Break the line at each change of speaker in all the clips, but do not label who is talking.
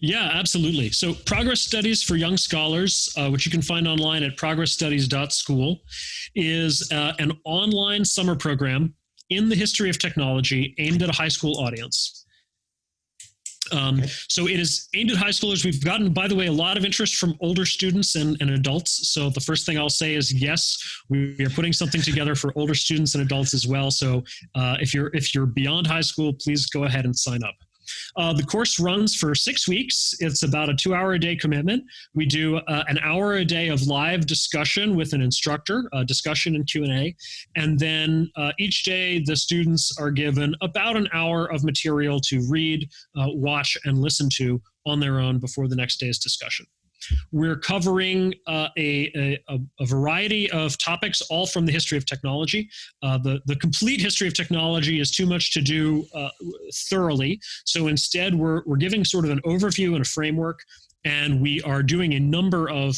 Yeah, absolutely. So Progress Studies for Young Scholars, which you can find online at progressstudies.school, is an online summer program in the history of technology aimed at a high school audience. So it is aimed at high schoolers. We've gotten, by the way, a lot of interest from older students and adults. So the first thing I'll say is, yes, we are putting something together for older students and adults as well. So if you're beyond high school, please go ahead and sign up. The course runs for 6 weeks. It's about a 2-hour-a-day commitment. We do an hour a day of live discussion with an instructor, discussion and Q&A. And then each day, the students are given about an hour of material to read, watch, and listen to on their own before the next day's discussion. We're covering a variety of topics, all from the history of technology. The complete history of technology is too much to do thoroughly. So instead, we're giving sort of an overview and a framework, and we are doing a number of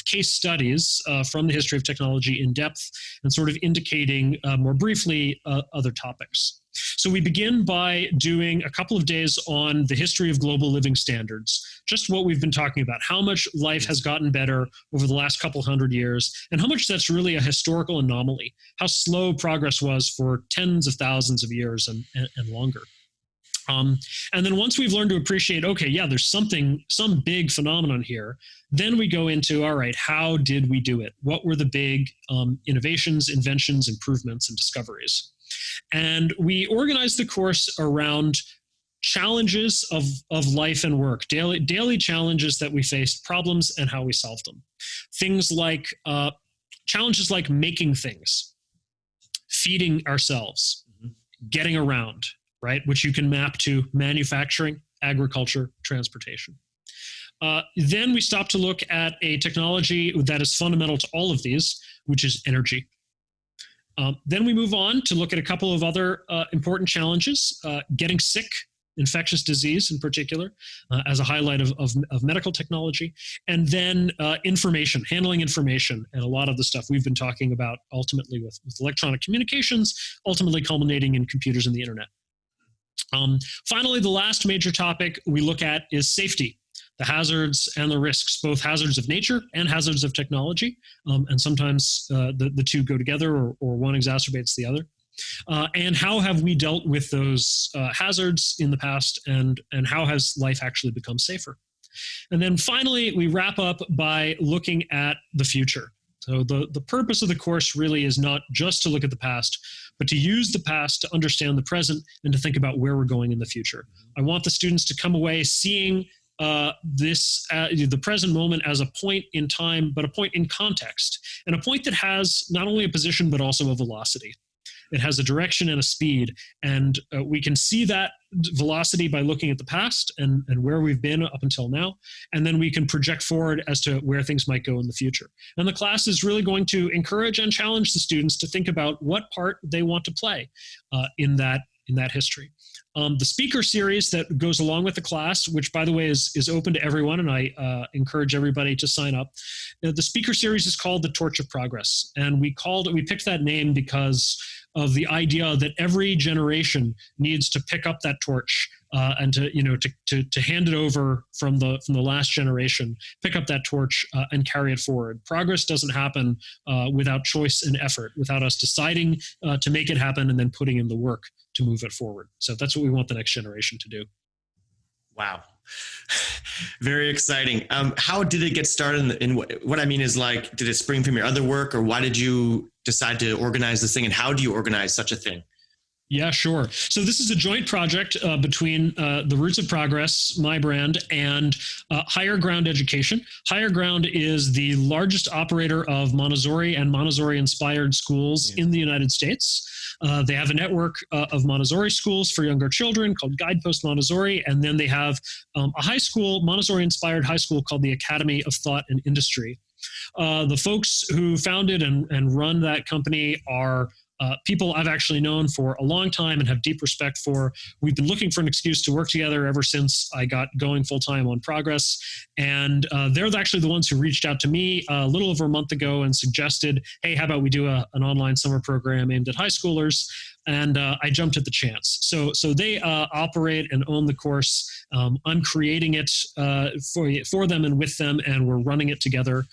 case studies from the history of technology in depth and sort of indicating more briefly other topics. So we begin by doing a couple of days on the history of global living standards, just what we've been talking about, how much life has gotten better over the last couple hundred years, and how much that's really a historical anomaly, how slow progress was for tens of thousands of years and longer. And then once we've learned to appreciate, okay, yeah, there's some big phenomenon here, then we go into, all right, how did we do it? What were the big innovations, inventions, improvements, and discoveries? And we organize the course around challenges of life and work, daily challenges that we faced, problems, and how we solved them. Things like challenges like making things, feeding ourselves, getting around, right, which you can map to manufacturing, agriculture, transportation. Then we stop to look at a technology that is fundamental to all of these, which is energy. Then we move on to look at a couple of other important challenges, getting sick, infectious disease in particular, as a highlight of medical technology, and then information, handling information, and a lot of the stuff we've been talking about ultimately with electronic communications, ultimately culminating in computers and the internet. Finally, the last major topic we look at is safety, the hazards and the risks, both hazards of nature and hazards of technology. And sometimes the two go together, or one exacerbates the other. And how have we dealt with those hazards in the past, and how has life actually become safer? And then finally, we wrap up by looking at the future. So the purpose of the course really is not just to look at the past, but to use the past to understand the present and to think about where we're going in the future. I want the students to come away seeing the present moment as a point in time, but a point in context, and a point that has not only a position, but also a velocity. It has a direction and a speed, and we can see that velocity by looking at the past and where we've been up until now, and then we can project forward as to where things might go in the future. And the class is really going to encourage and challenge the students to think about what part they want to play in that history. The speaker series that goes along with the class, which by the way is open to everyone, and I encourage everybody to sign up. The speaker series is called The Torch of Progress, and we picked that name because of the idea that every generation needs to pick up that torch and to hand it over from the last generation, pick up that torch and carry it forward. Progress doesn't happen without choice and effort, without us deciding to make it happen and then putting in the work to move it forward. So that's what we want the next generation to do.
Wow. Very exciting. How did it get started? In what I mean is, like, did it spring from your other work, or why did you decide to organize this thing, and how do you organize such a thing?
Yeah, sure. So this is a joint project between the Roots of Progress, my brand, and Higher Ground Education. Higher Ground is the largest operator of Montessori and Montessori-inspired schools in the United States. They have a network of Montessori schools for younger children called Guidepost Montessori, and then they have a high school, Montessori-inspired high school called the Academy of Thought and Industry. The folks who founded and run that company are people I've actually known for a long time and have deep respect for. We've been looking for an excuse to work together ever since I got going full time on Progress. And they're actually the ones who reached out to me a little over a month ago and suggested, hey, how about we do an online summer program aimed at high schoolers? And I jumped at the chance. So they operate and own the course. I'm creating it for them and with them, and we're running it together.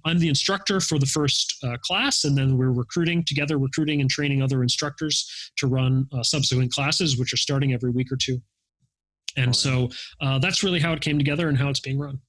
I'm the instructor for the first class, and then we're recruiting and training other instructors to run subsequent classes, which are starting every week or two. And so that's really how it came together and how it's being run.